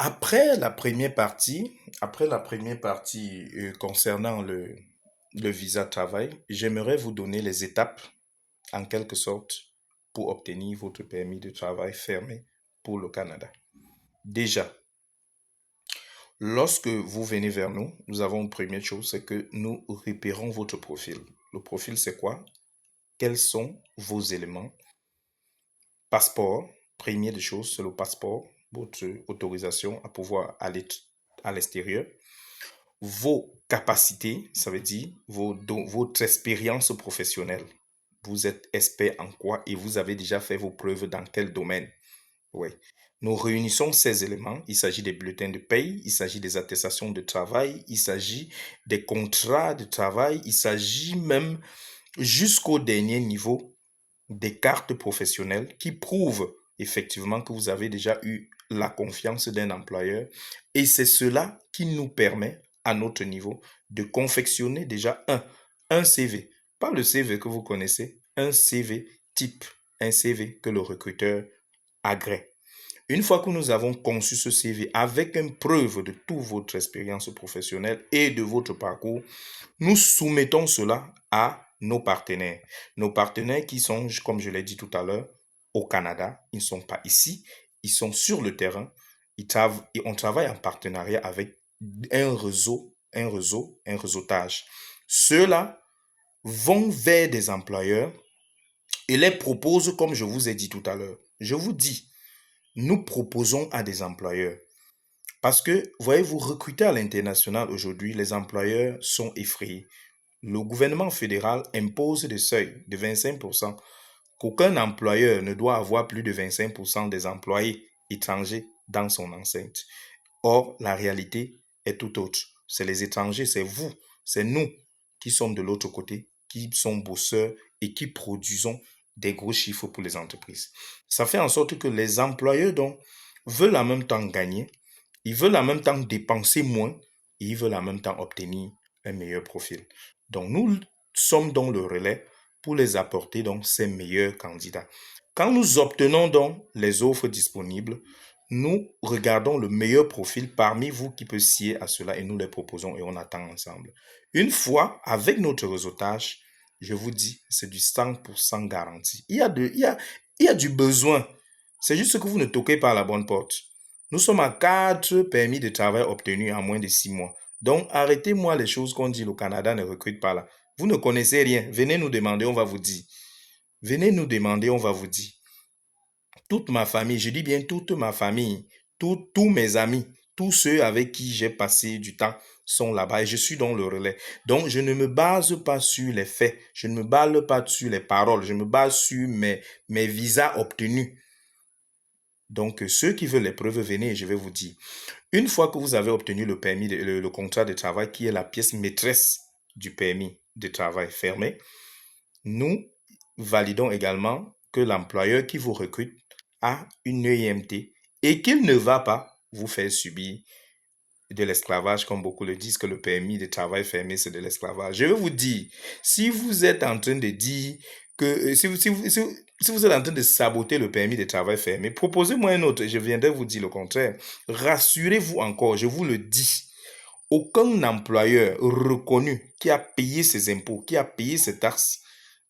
Après la première partie, concernant le visa de travail, j'aimerais vous donner les étapes, en quelque sorte, pour obtenir votre permis de travail fermé pour le Canada. Déjà, lorsque vous venez vers nous, nous avons une première chose, c'est que nous repérons votre profil. Le profil, c'est quoi? Quels sont vos éléments? Passeport, premier des choses, c'est le passeport, votre autorisation à pouvoir aller à l'extérieur. Vos capacités, ça veut dire votre expérience professionnelle. Vous êtes expert en quoi et vous avez déjà fait vos preuves dans quel domaine? Oui. Nous réunissons ces éléments. Il s'agit des bulletins de paye, il s'agit des attestations de travail, il s'agit des contrats de travail, il s'agit même jusqu'au dernier niveau des cartes professionnelles qui prouvent effectivement que vous avez déjà eu la confiance d'un employeur. Et c'est cela qui nous permet, à notre niveau, de confectionner déjà un CV. Pas le CV que vous connaissez, un CV type, un CV que le recruteur agrée. Une fois que nous avons conçu ce CV avec une preuve de toute votre expérience professionnelle et de votre parcours, nous soumettons cela à nos partenaires. Nos partenaires qui sont, comme je l'ai dit tout à l'heure, au Canada. Ils ne sont pas ici. Ils sont sur le terrain. On travaille en partenariat avec un réseautage. Ceux-là vont vers des employeurs et les proposent comme je vous ai dit tout à l'heure. Je vous dis, nous proposons à des employeurs. Parce que, voyez-vous, recruter à l'international aujourd'hui, les employeurs sont effrayés. Le gouvernement fédéral impose des seuils de 25%, qu'aucun employeur ne doit avoir plus de 25% des employés étrangers dans son enceinte. Or, la réalité est tout autre. C'est les étrangers, c'est vous, c'est nous qui sommes de l'autre côté, qui sommes bosseurs et qui produisons des gros chiffres pour les entreprises. Ça fait en sorte que les employeurs donc veulent en même temps gagner, ils veulent en même temps dépenser moins et ils veulent en même temps obtenir un meilleur profil. Donc nous sommes dans le relais pour les apporter donc ces meilleurs candidats. Quand nous obtenons donc les offres disponibles, nous regardons le meilleur profil parmi vous qui peut scier à cela et nous les proposons et on attend ensemble. Une fois avec notre réseautage, je vous dis, c'est du 100% garanti. Il y a du besoin. C'est juste que vous ne toquez pas à la bonne porte. Nous sommes à 4 permis de travail obtenus en moins de 6 mois. Donc, arrêtez-moi les choses qu'on dit le Canada ne recrute pas là. Vous ne connaissez rien. Venez nous demander, on va vous dire. Venez nous demander, on va vous dire. Toute ma famille, je dis bien toute ma famille, tous mes amis, tous ceux avec qui j'ai passé du temps sont là-bas et je suis dans le relais. Donc, je ne me base pas sur les faits, je ne me base pas sur les paroles, je me base sur mes visas obtenus. Donc, ceux qui veulent les preuves, venez, je vais vous dire. Une fois que vous avez obtenu le permis, le contrat de travail, qui est la pièce maîtresse du permis de travail fermé, nous validons également que l'employeur qui vous recrute a une EIMT et qu'il ne va pas vous faire subir de l'esclavage, comme beaucoup le disent, que le permis de travail fermé, c'est de l'esclavage. Je vais vous dire, si vous êtes en train de dire que, si vous êtes en train de saboter le permis de travail fermé, proposez-moi un autre, je viendrai vous dire le contraire. Rassurez-vous encore, je vous le dis, aucun employeur reconnu qui a payé ses impôts, qui a payé ses taxes,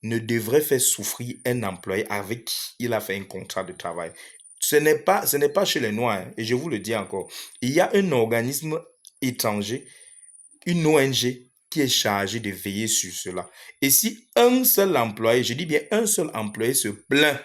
ne devrait faire souffrir un employé avec qui il a fait un contrat de travail. Ce n'est pas chez les Noirs, hein, et je vous le dis encore. Il y a un organisme étranger, une ONG, qui est chargée de veiller sur cela. Et si un seul employé, je dis bien un seul employé se plaint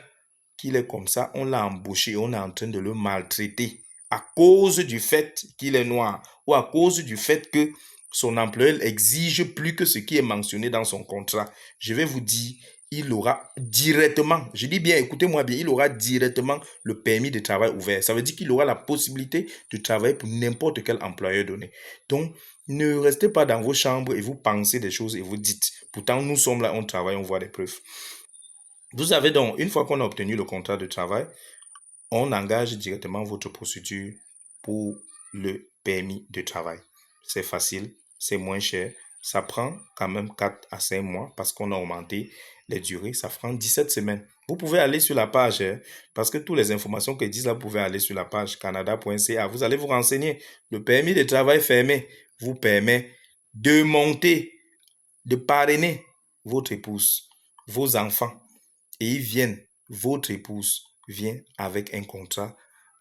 qu'il est comme ça, on l'a embauché, on est en train de le maltraiter à cause du fait qu'il est noir ou à cause du fait que son employeur exige plus que ce qui est mentionné dans son contrat, je vais vous dire, il aura directement, je dis bien, écoutez-moi bien, il aura directement le permis de travail ouvert. Ça veut dire qu'il aura la possibilité de travailler pour n'importe quel employeur donné. Donc, ne restez pas dans vos chambres et vous pensez des choses et vous dites, pourtant nous sommes là, on travaille, on voit des preuves. Vous avez donc, une fois qu'on a obtenu le contrat de travail, on engage directement votre procédure pour le permis de travail. C'est facile, c'est moins cher. ça prend quand même 4 à 5 mois parce qu'on a augmenté les durées. Ça prend 17 semaines. Vous pouvez aller sur la page, parce que toutes les informations qu'ils disent là, vous pouvez aller sur la page canada.ca. Vous allez vous renseigner. Le permis de travail fermé vous permet de monter, de parrainer votre épouse, vos enfants. Et ils viennent, votre épouse vient avec un contrat,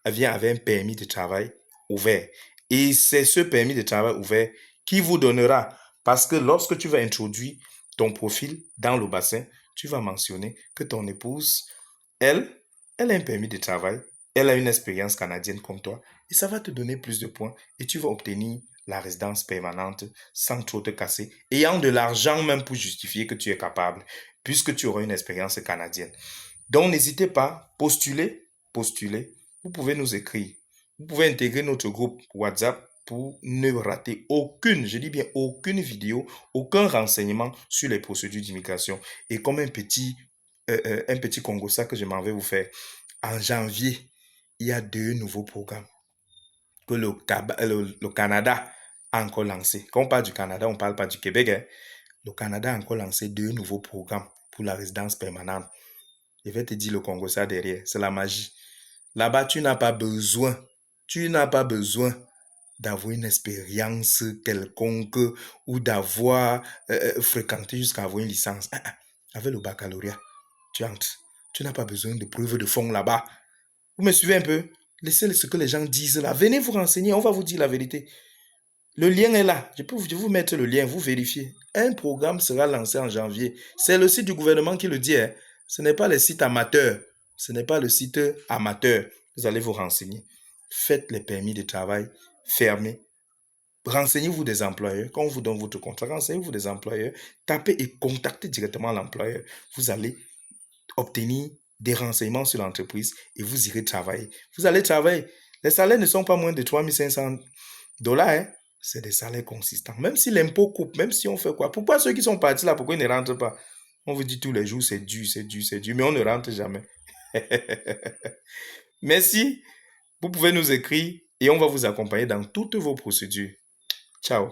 vient avec un permis de travail ouvert. Et c'est ce permis de travail ouvert qui vous donnera, parce que lorsque tu vas introduire ton profil dans le bassin, tu vas mentionner que ton épouse, elle a un permis de travail, elle a une expérience canadienne comme toi, et ça va te donner plus de points, et tu vas obtenir la résidence permanente sans trop te casser, ayant de l'argent même pour justifier que tu es capable, puisque tu auras une expérience canadienne. Donc, n'hésitez pas, postulez. Vous pouvez nous écrire. Vous pouvez intégrer notre groupe WhatsApp pour ne rater aucune, je dis bien aucune vidéo, aucun renseignement sur les procédures d'immigration. Et comme un petit Congo, ça que je m'en vais vous faire. En janvier, il y a 2 nouveaux programmes que le Canada a encore lancé. Quand on parle du Canada, on ne parle pas du Québec. Hein. Le Canada a encore lancé 2 nouveaux programmes pour la résidence permanente. Je vais te dire le Congo, ça derrière, c'est la magie. Là-bas, tu n'as pas besoin d'avoir une expérience quelconque ou d'avoir fréquenté jusqu'à avoir une licence. Avec le baccalauréat, tu entres. Tu n'as pas besoin de preuves de fond là-bas. Vous me suivez un peu? Laissez ce que les gens disent là. Venez vous renseigner, on va vous dire la vérité. Le lien est là. Je peux vous mettre le lien, vous vérifiez. Un programme sera lancé en janvier. C'est le site du gouvernement qui le dit. Hein. Ce n'est pas le site amateur. Ce n'est pas le site amateur. Vous allez vous renseigner. Faites les permis de travail fermés. Renseignez-vous des employeurs. Quand on vous donne votre contrat, renseignez-vous des employeurs. Tapez et contactez directement l'employeur. Vous allez obtenir des renseignements sur l'entreprise et vous irez travailler. Vous allez travailler. Les salaires ne sont pas moins de 3500 dollars. Hein. C'est des salaires consistants. Même si l'impôt coupe, même si on fait quoi. Pourquoi ceux qui sont partis là, pourquoi ils ne rentrent pas? On vous dit tous les jours, c'est dur, c'est dur, c'est dur, mais on ne rentre jamais. Merci. Vous pouvez nous écrire et on va vous accompagner dans toutes vos procédures. Ciao.